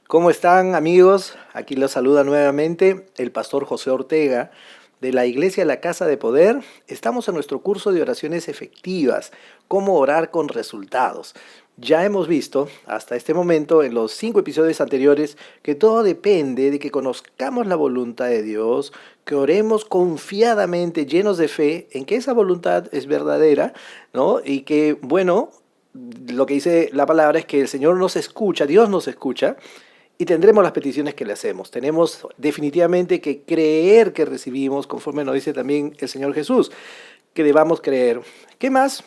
¿Cómo están, amigos? Aquí los saluda nuevamente el pastor José Ortega de la Iglesia La Casa de Poder. Estamos en nuestro curso de oraciones efectivas, cómo orar con resultados. Ya hemos visto hasta este momento en los 5 episodios anteriores que todo depende de que conozcamos la voluntad de Dios, que oremos confiadamente, llenos de fe en que esa voluntad es verdadera, ¿no? Y que, bueno, lo que dice la palabra es que el Señor nos escucha, Dios nos escucha y tendremos las peticiones que le hacemos. Tenemos definitivamente que creer que recibimos, conforme nos dice también el Señor Jesús, que debamos creer. ¿Qué más?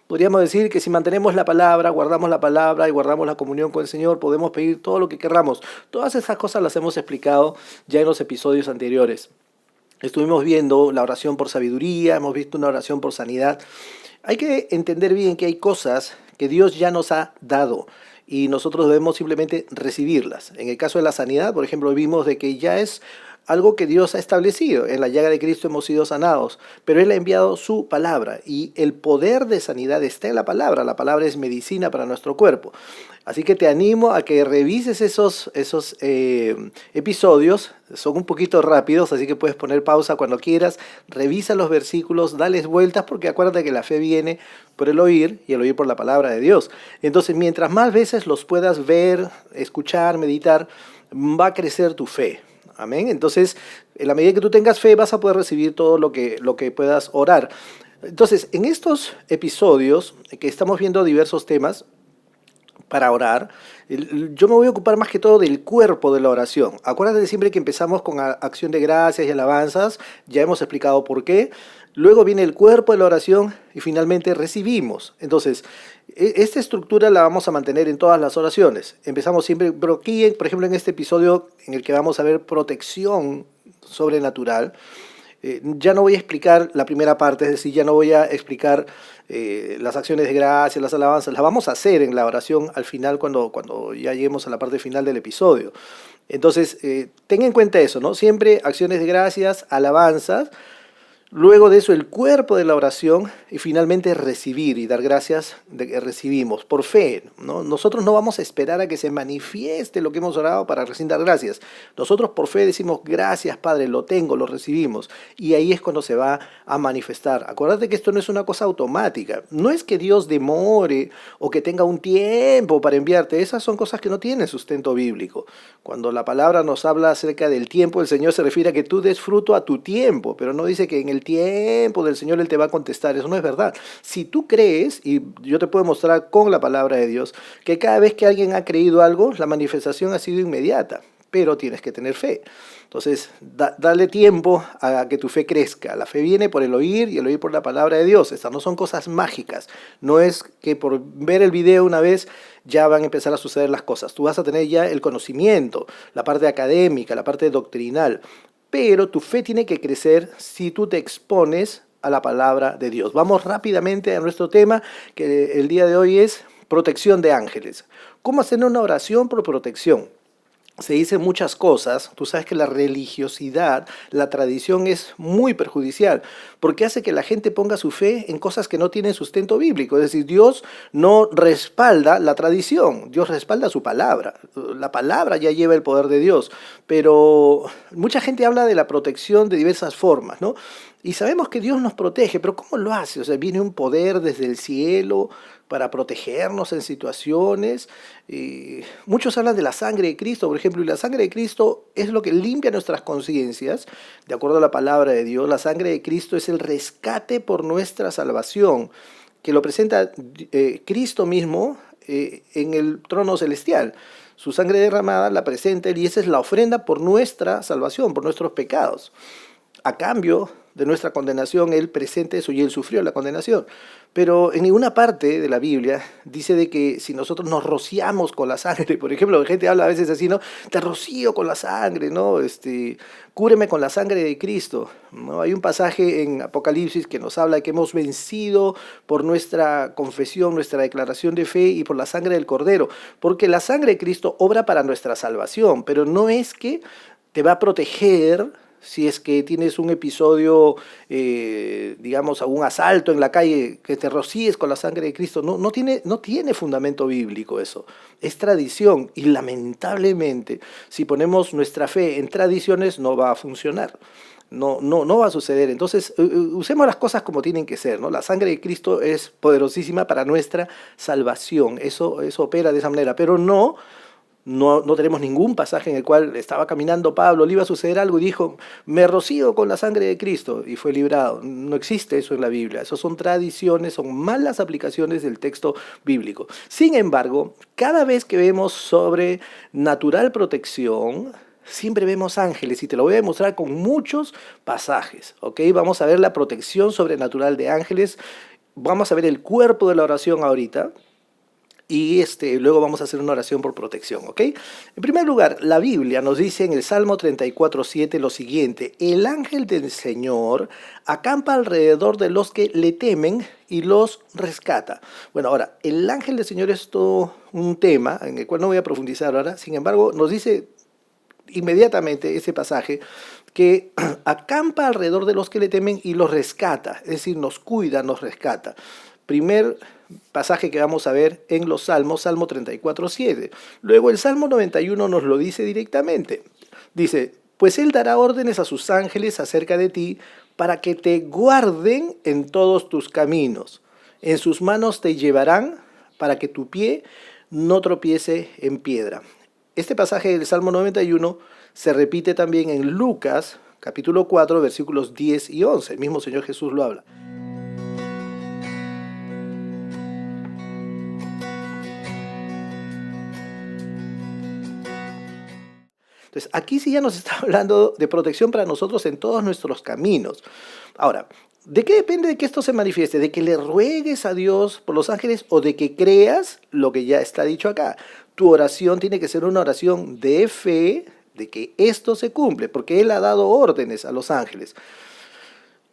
Podríamos decir que si mantenemos la palabra y guardamos la comunión con el Señor, podemos pedir todo lo que querramos. Todas esas cosas las hemos explicado ya en los episodios anteriores. Estuvimos viendo la oración por sabiduría, hemos visto una oración por sanidad. Hay que entender bien que hay cosas que Dios ya nos ha dado y nosotros debemos simplemente recibirlas. En el caso de la sanidad, por ejemplo, vimos de que ya es algo que Dios ha establecido. En la llaga de Cristo hemos sido sanados, pero Él ha enviado su palabra y el poder de sanidad está en la palabra. La palabra es medicina para nuestro cuerpo. Así que te animo a que revises esos episodios. Son un poquito rápidos, así que puedes poner pausa cuando quieras. Revisa los versículos, dales vueltas, porque acuérdate que la fe viene por el oír y el oír por la palabra de Dios. Entonces, mientras más veces los puedas ver, escuchar, meditar, va a crecer tu fe. Amén. Entonces, en la medida que tú tengas fe, vas a poder recibir todo lo que puedas orar. Entonces, en estos episodios que estamos viendo diversos temas para orar, yo me voy a ocupar más que todo del cuerpo de la oración. Acuérdate de siempre que empezamos con acción de gracias y alabanzas, ya hemos explicado por qué. Luego viene el cuerpo de la oración y finalmente recibimos. Entonces, esta estructura la vamos a mantener en todas las oraciones. Empezamos siempre, pero aquí, por ejemplo, en este episodio en el que vamos a ver protección sobrenatural, ya no voy a explicar la primera parte, es decir, ya no voy a explicar las acciones de gracia, las alabanzas, las vamos a hacer en la oración al final cuando ya lleguemos a la parte final del episodio. Entonces, ten en cuenta eso, ¿no? Siempre acciones de gracias, alabanzas. Luego de eso, el cuerpo de la oración y finalmente recibir y dar gracias de que recibimos por fe, ¿no? Nosotros no vamos a esperar a que se manifieste lo que hemos orado para recién dar gracias. Nosotros por fe decimos, gracias Padre, lo tengo, lo recibimos. Y ahí es cuando se va a manifestar. Acuérdate que esto no es una cosa automática. No es que Dios demore o que tenga un tiempo para enviarte. Esas son cosas que no tienen sustento bíblico. Cuando la palabra nos habla acerca del tiempo, el Señor se refiere a que tú des fruto a tu tiempo, pero no dice que en el tiempo del Señor Él te va a contestar. Eso no es verdad. Si tú crees, y yo te puedo mostrar con la palabra de Dios, que cada vez que alguien ha creído algo, la manifestación ha sido inmediata, pero tienes que tener fe. Entonces, dale tiempo a que tu fe crezca. La fe viene por el oír y el oír por la palabra de Dios. Estas no son cosas mágicas. No es que por ver el video una vez ya van a empezar a suceder las cosas. Tú vas a tener ya el conocimiento, la parte académica, la parte doctrinal, pero tu fe tiene que crecer si tú te expones a la palabra de Dios. Vamos rápidamente a nuestro tema, que el día de hoy es protección de ángeles. ¿Cómo hacer una oración por protección? Se dicen muchas cosas. Tú sabes que la religiosidad, la tradición es muy perjudicial porque hace que la gente ponga su fe en cosas que no tienen sustento bíblico. Es decir, Dios no respalda la tradición, Dios respalda su palabra. La palabra ya lleva el poder de Dios, pero mucha gente habla de la protección de diversas formas, ¿no? Y sabemos que Dios nos protege, pero ¿cómo lo hace? O sea, viene un poder desde el cielo para protegernos en situaciones. Muchos hablan de la sangre de Cristo, por ejemplo, y la sangre de Cristo es lo que limpia nuestras conciencias. De acuerdo a la palabra de Dios, la sangre de Cristo es el rescate por nuestra salvación, que lo presenta Cristo mismo en el trono celestial. Su sangre derramada la presenta Él y esa es la ofrenda por nuestra salvación, por nuestros pecados. A cambio de nuestra condenación, Él presenta eso y Él sufrió la condenación. Pero en ninguna parte de la Biblia dice de que si nosotros nos rociamos con la sangre, por ejemplo, la gente habla a veces así, ¿no? Te rocío con la sangre, ¿no? Cúreme con la sangre de Cristo, ¿no? Hay un pasaje en Apocalipsis que nos habla de que hemos vencido por nuestra confesión, nuestra declaración de fe y por la sangre del Cordero, porque la sangre de Cristo obra para nuestra salvación, pero no es que te va a proteger si es que tienes un episodio, digamos, a un asalto en la calle, que te rocíes con la sangre de Cristo. No tiene fundamento bíblico eso. Es tradición y lamentablemente si ponemos nuestra fe en tradiciones no va a funcionar. No va a suceder. Entonces, usemos las cosas como tienen que ser, ¿no? La sangre de Cristo es poderosísima para nuestra salvación. Eso opera de esa manera, pero no tenemos ningún pasaje en el cual estaba caminando Pablo, le iba a suceder algo y dijo, me rocío con la sangre de Cristo y fue librado. No existe eso en la Biblia. Eso son tradiciones, son malas aplicaciones del texto bíblico. Sin embargo, cada vez que vemos sobre natural protección, siempre vemos ángeles y te lo voy a demostrar con muchos pasajes, ¿ok? Vamos a ver la protección sobrenatural de ángeles, vamos a ver el cuerpo de la oración ahorita. Y luego vamos a hacer una oración por protección, ¿ok? En primer lugar, la Biblia nos dice en el Salmo 34:7 lo siguiente: el ángel del Señor acampa alrededor de los que le temen y los rescata. Bueno, ahora, el ángel del Señor es todo un tema en el cual no voy a profundizar ahora. Sin embargo, nos dice inmediatamente ese pasaje que acampa alrededor de los que le temen y los rescata, es decir, nos cuida, nos rescata. Primer pasaje que vamos a ver en los Salmos, Salmo 34:7. Luego el Salmo 91 nos lo dice directamente. Dice, pues Él dará órdenes a sus ángeles acerca de ti para que te guarden en todos tus caminos. En sus manos te llevarán para que tu pie no tropiece en piedra. Este pasaje del Salmo 91 se repite también en Lucas, capítulo 4, versículos 10 y 11. El mismo Señor Jesús lo habla. Entonces, aquí sí ya nos está hablando de protección para nosotros en todos nuestros caminos. Ahora, ¿de qué depende de que esto se manifieste? ¿De que le ruegues a Dios por los ángeles o de que creas lo que ya está dicho acá? Tu oración tiene que ser una oración de fe, de que esto se cumple, porque Él ha dado órdenes a los ángeles.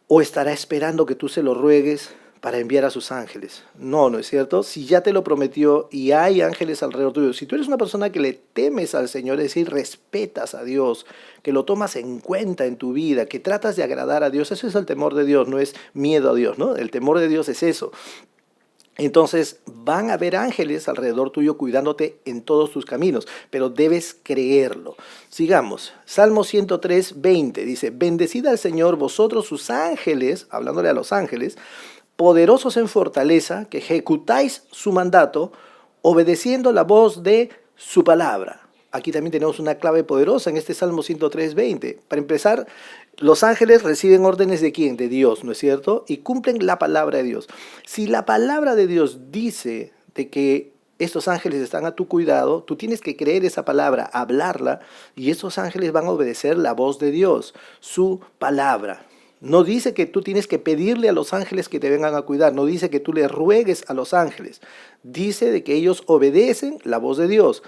¿O estará esperando que tú se lo ruegues para enviar a sus ángeles? No es cierto. Si ya te lo prometió y hay ángeles alrededor tuyo, si tú eres una persona que le temes al Señor, es decir, respetas a Dios, que lo tomas en cuenta en tu vida, que tratas de agradar a Dios, eso es el temor de Dios, no es miedo a Dios, ¿no? El temor de Dios es eso. Entonces van a haber ángeles alrededor tuyo cuidándote en todos tus caminos, pero debes creerlo. Sigamos, Salmo 103:20 dice, bendecid al Señor vosotros sus ángeles, hablándole a los ángeles, poderosos en fortaleza, que ejecutáis su mandato, obedeciendo la voz de su palabra. Aquí también tenemos una clave poderosa en este Salmo 103:20. Para empezar, los ángeles reciben órdenes de ¿quién? De Dios, ¿no es cierto? Y cumplen la palabra de Dios. Si la palabra de Dios dice de que estos ángeles están a tu cuidado, tú tienes que creer esa palabra, hablarla, y esos ángeles van a obedecer la voz de Dios, su palabra. No dice que tú tienes que pedirle a los ángeles que te vengan a cuidar, no dice que tú le ruegues a los ángeles, dice de que ellos obedecen la voz de Dios.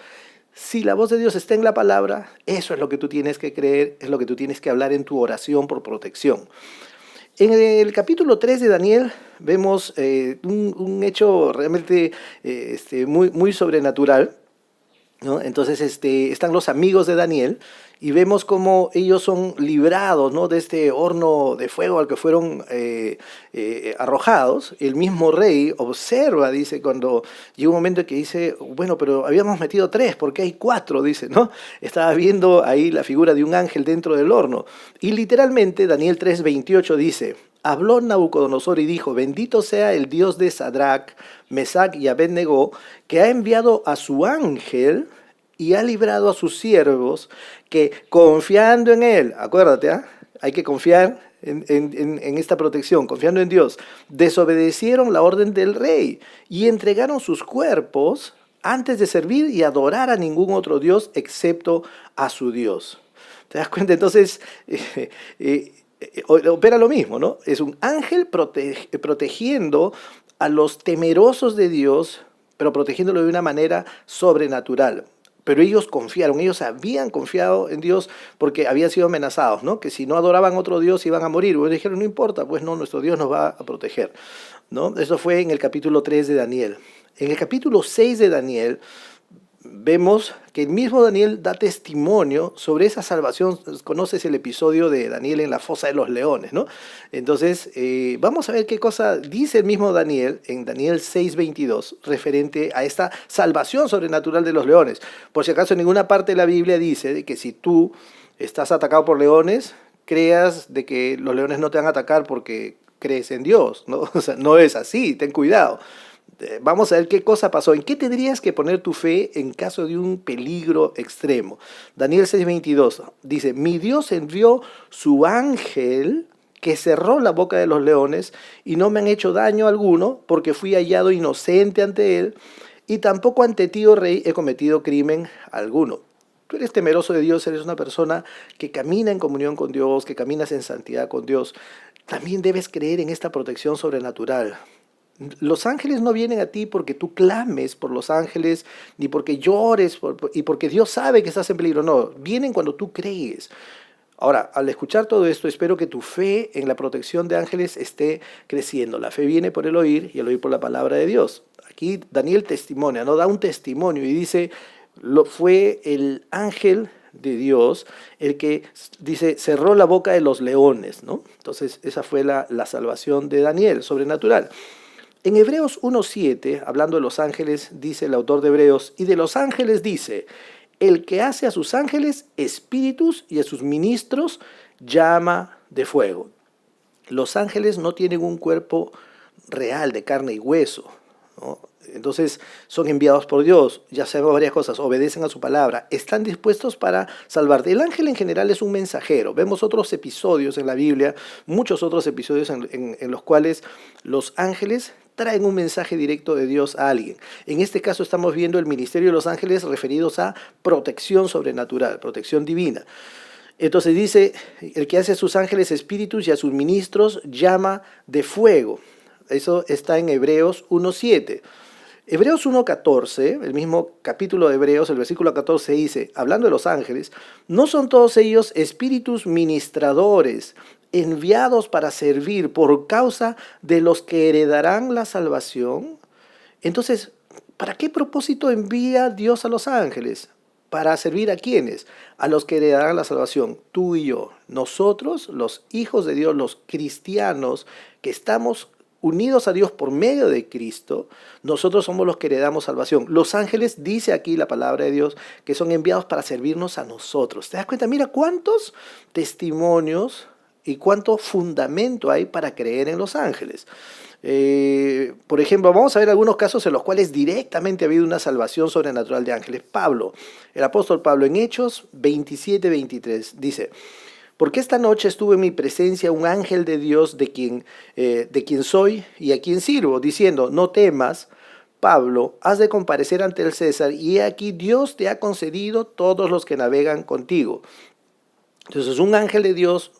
Si la voz de Dios está en la palabra, eso es lo que tú tienes que creer, es lo que tú tienes que hablar en tu oración por protección. En el capítulo 3 de Daniel vemos un hecho realmente muy sobrenatural, ¿no? Entonces están los amigos de Daniel y vemos cómo ellos son librados, ¿no?, de este horno de fuego al que fueron arrojados. El mismo rey observa, dice, cuando llega un momento en que dice, bueno, pero habíamos metido 3, ¿por qué hay 4? Dice, ¿no? Estaba viendo ahí la figura de un ángel dentro del horno. Y literalmente Daniel 3:28 dice, habló Nabucodonosor y dijo, bendito sea el Dios de Sadrach, Mesach y Abed-Negó, que ha enviado a su ángel y ha librado a sus siervos, que confiando en él, acuérdate, hay que confiar en esta protección, confiando en Dios, desobedecieron la orden del rey y entregaron sus cuerpos antes de servir y adorar a ningún otro Dios excepto a su Dios. ¿Te das cuenta? Entonces, opera lo mismo, ¿no? Es un ángel protegiendo a los temerosos de Dios, pero protegiéndolo de una manera sobrenatural. Pero ellos confiaron, ellos habían confiado en Dios porque habían sido amenazados, ¿no? Que si no adoraban a otro Dios iban a morir. Ellos dijeron, no importa, pues no, nuestro Dios nos va a proteger, ¿no? Eso fue en el capítulo 3 de Daniel. En el capítulo 6 de Daniel vemos que el mismo Daniel da testimonio sobre esa salvación. Conoces el episodio de Daniel en la fosa de los leones, ¿no? Entonces, vamos a ver qué cosa dice el mismo Daniel en Daniel 6:22 referente a esta salvación sobrenatural de los leones. Por si acaso, en ninguna parte de la Biblia dice de que si tú estás atacado por leones, creas de que los leones no te van a atacar porque crees en Dios, ¿no? O sea, no es así, ten cuidado. Vamos a ver qué cosa pasó. ¿En qué tendrías que poner tu fe en caso de un peligro extremo? Daniel 6:22 dice, mi Dios envió su ángel que cerró la boca de los leones y no me han hecho daño alguno porque fui hallado inocente ante él y tampoco ante ti, oh rey, he cometido crimen alguno. Tú eres temeroso de Dios, eres una persona que camina en comunión con Dios, que caminas en santidad con Dios. También debes creer en esta protección sobrenatural. Los ángeles no vienen a ti porque tú clames por los ángeles, ni porque llores y porque Dios sabe que estás en peligro. No, vienen cuando tú crees. Ahora, al escuchar todo esto, espero que tu fe en la protección de ángeles esté creciendo. La fe viene por el oír y el oír por la palabra de Dios. Aquí Daniel testimonia, ¿no? Da un testimonio y dice, fue el ángel de Dios el que, dice, cerró la boca de los leones, ¿no? Entonces, esa fue la salvación de Daniel, sobrenatural. En Hebreos 1:7, hablando de los ángeles, dice el autor de Hebreos, y de los ángeles dice, el que hace a sus ángeles espíritus y a sus ministros llama de fuego. Los ángeles no tienen un cuerpo real de carne y hueso, ¿no? Entonces son enviados por Dios, ya sabemos varias cosas, obedecen a su palabra, están dispuestos para salvarte. El ángel en general es un mensajero. Vemos otros episodios en la Biblia, muchos otros episodios en los cuales los ángeles traen un mensaje directo de Dios a alguien. En este caso estamos viendo el ministerio de los ángeles referidos a protección sobrenatural, protección divina. Entonces dice, el que hace a sus ángeles espíritus y a sus ministros llama de fuego. Eso está en Hebreos 1:7. Hebreos 1:14, el mismo capítulo de Hebreos, el versículo 14 dice, hablando de los ángeles, ¿no son todos ellos espíritus ministradores, enviados para servir por causa de los que heredarán la salvación? Entonces, ¿para qué propósito envía Dios a los ángeles? ¿Para servir a quiénes? A los que heredarán la salvación, tú y yo. Nosotros, los hijos de Dios, los cristianos que estamos unidos a Dios por medio de Cristo, nosotros somos los que heredamos salvación. Los ángeles, dice aquí la palabra de Dios, que son enviados para servirnos a nosotros. ¿Te das cuenta? Mira cuántos testimonios y cuánto fundamento hay para creer en los ángeles. Por ejemplo, vamos a ver algunos casos en los cuales directamente ha habido una salvación sobrenatural de ángeles. Pablo, el apóstol Pablo, en Hechos 27:23, dice, porque esta noche estuvo en mi presencia un ángel de Dios de quien soy y a quien sirvo, diciendo, no temas, Pablo, has de comparecer ante el César, y aquí Dios te ha concedido todos los que navegan contigo. Entonces un ángel de Dios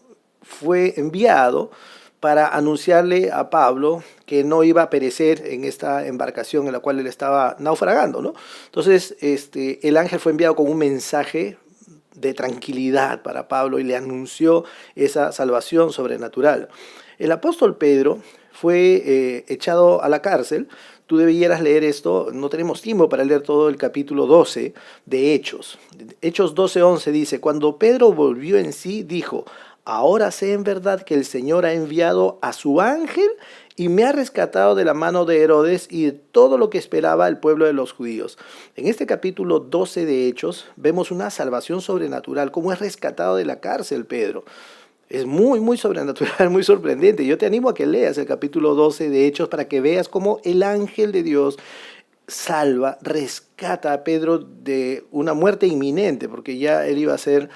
fue enviado para anunciarle a Pablo que no iba a perecer en esta embarcación en la cual él estaba naufragando, ¿no? Entonces el ángel fue enviado con un mensaje de tranquilidad para Pablo y le anunció esa salvación sobrenatural. El apóstol Pedro fue echado a la cárcel. Tú debieras leer esto, no tenemos tiempo para leer todo el capítulo 12 de Hechos. Hechos 12:11 dice, cuando Pedro volvió en sí, dijo, ahora sé en verdad que el Señor ha enviado a su ángel y me ha rescatado de la mano de Herodes y de todo lo que esperaba el pueblo de los judíos. En este capítulo 12 de Hechos vemos una salvación sobrenatural, cómo es rescatado de la cárcel Pedro. Es muy, muy sobrenatural, muy sorprendente. Yo te animo a que leas el capítulo 12 de Hechos para que veas cómo el ángel de Dios salva, rescata a Pedro de una muerte inminente, porque ya él iba a ser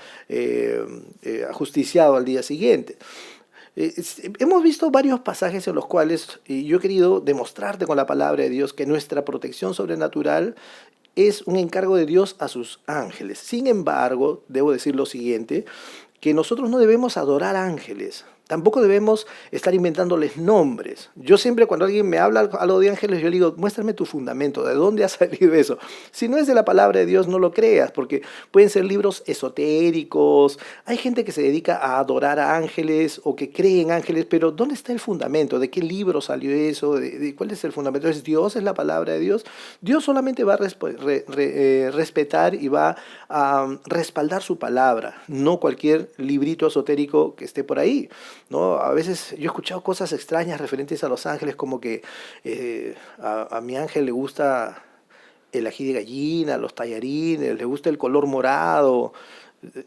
ajusticiado al día siguiente. Hemos visto varios pasajes en los cuales yo he querido demostrarte con la palabra de Dios que nuestra protección sobrenatural es un encargo de Dios a sus ángeles. Sin embargo, debo decir lo siguiente, que nosotros no debemos adorar ángeles. Tampoco debemos estar inventándoles nombres. Yo siempre cuando alguien me habla algo de ángeles, yo le digo, muéstrame tu fundamento, ¿de dónde ha salido eso? Si no es de la palabra de Dios, no lo creas, porque pueden ser libros esotéricos. Hay gente que se dedica a adorar a ángeles o que cree en ángeles, pero ¿dónde está el fundamento? ¿De qué libro salió eso? ¿De cuál es el fundamento? ¿Es Dios? ¿Es la palabra de Dios? Dios solamente va a respetar y va a respaldar su palabra, no cualquier librito esotérico que esté por ahí, ¿no? A veces yo he escuchado cosas extrañas referentes a los ángeles, como que a mi ángel le gusta el ají de gallina, los tallarines, le gusta el color morado.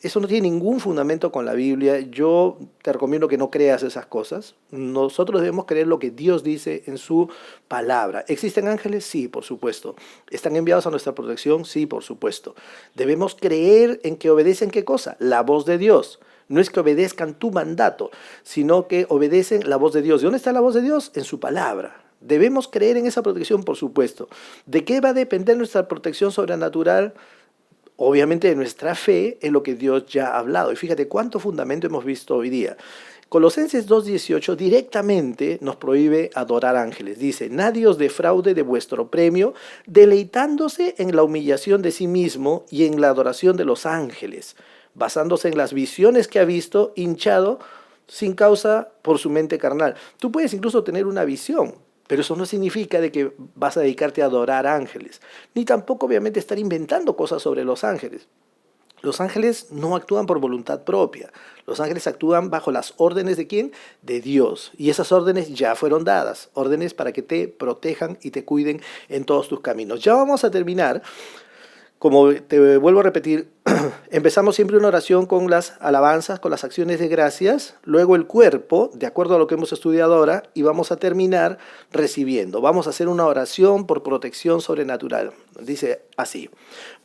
Eso no tiene ningún fundamento con la Biblia. Yo te recomiendo que no creas esas cosas. Nosotros debemos creer lo que Dios dice en su palabra. ¿Existen ángeles? Sí, por supuesto. ¿Están enviados a nuestra protección? Sí, por supuesto. Debemos creer en que obedecen ¿qué cosa? La voz de Dios. No es que obedezcan tu mandato, sino que obedecen la voz de Dios. ¿De dónde está la voz de Dios? En su palabra. Debemos creer en esa protección, por supuesto. ¿De qué va a depender nuestra protección sobrenatural? Obviamente de nuestra fe en lo que Dios ya ha hablado. Y fíjate cuánto fundamento hemos visto hoy día. Colosenses 2:18 directamente nos prohíbe adorar ángeles. Dice, nadie os defraude de vuestro premio, deleitándose en la humillación de sí mismo y en la adoración de los ángeles, basándose en las visiones que ha visto, hinchado sin causa por su mente carnal. Tú puedes incluso tener una visión, pero eso no significa de que vas a dedicarte a adorar ángeles, ni tampoco obviamente estar inventando cosas sobre los ángeles. Los ángeles no actúan por voluntad propia. Los ángeles actúan bajo las órdenes ¿de quién? De Dios. Y esas órdenes ya fueron dadas. Órdenes para que te protejan y te cuiden en todos tus caminos. Ya vamos a terminar. Como te vuelvo a repetir, empezamos siempre una oración con las alabanzas, con las acciones de gracias, luego el cuerpo, de acuerdo a lo que hemos estudiado ahora, y vamos a terminar recibiendo. Vamos a hacer una oración por protección sobrenatural. Dice así,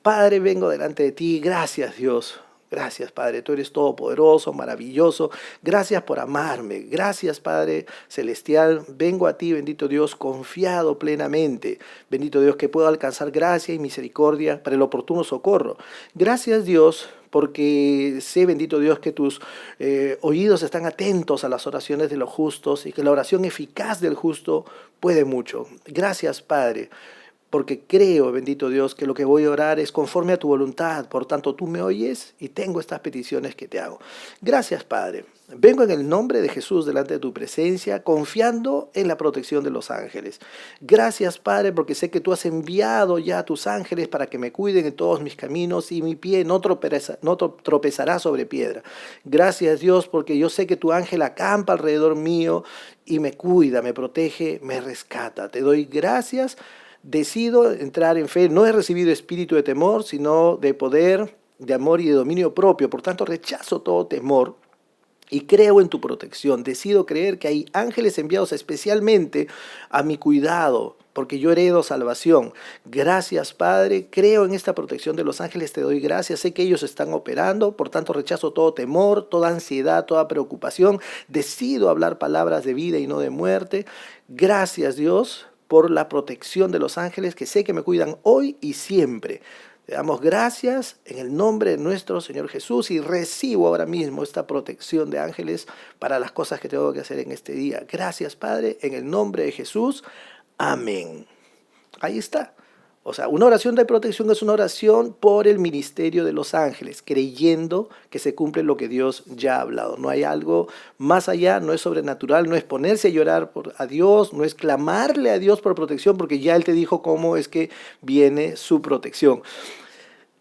Padre, vengo delante de ti, gracias Dios. Gracias, Padre, tú eres todopoderoso, maravilloso. Gracias por amarme. Gracias, Padre celestial. Vengo a ti, bendito Dios, confiado plenamente. Bendito Dios, que puedo alcanzar gracia y misericordia para el oportuno socorro. Gracias, Dios, porque sé, bendito Dios, que tus oídos están atentos a las oraciones de los justos y que la oración eficaz del justo puede mucho. Gracias, Padre, porque creo, bendito Dios, que lo que voy a orar es conforme a tu voluntad. Por tanto, tú me oyes y tengo estas peticiones que te hago. Gracias, Padre. Vengo en el nombre de Jesús delante de tu presencia, confiando en la protección de los ángeles. Gracias, Padre, porque sé que tú has enviado ya a tus ángeles para que me cuiden en todos mis caminos y mi pie no tropezará sobre piedra. Gracias, Dios, porque yo sé que tu ángel acampa alrededor mío y me cuida, me protege, me rescata. Te doy gracias. Decido entrar en fe. No he recibido espíritu de temor, sino de poder, de amor y de dominio propio. Por tanto, rechazo todo temor y creo en tu protección. Decido creer que hay ángeles enviados especialmente a mi cuidado, porque yo heredo salvación. Gracias, Padre. Creo en esta protección de los ángeles. Te doy gracias. Sé que ellos están operando. Por tanto, rechazo todo temor, toda ansiedad, toda preocupación. Decido hablar palabras de vida y no de muerte. Gracias, Dios, por la protección de los ángeles que sé que me cuidan hoy y siempre. Te damos gracias en el nombre de nuestro Señor Jesús y recibo ahora mismo esta protección de ángeles para las cosas que tengo que hacer en este día. Gracias, Padre, en el nombre de Jesús. Amén. Ahí está. O sea, una oración de protección es una oración por el ministerio de los ángeles, creyendo que se cumple lo que Dios ya ha hablado. No hay algo más allá, no es sobrenatural, no es ponerse a llorar a Dios, no es clamarle a Dios por protección, porque ya Él te dijo cómo es que viene su protección.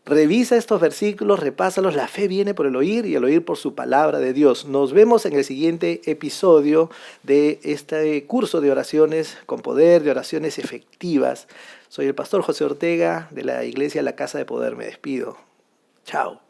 Revisa estos versículos, repásalos. La fe viene por el oír y el oír por su palabra de Dios. Nos vemos en el siguiente episodio de este curso de oraciones con poder, de oraciones efectivas. Soy el pastor José Ortega de la iglesia La Casa de Poder. Me despido. Chao.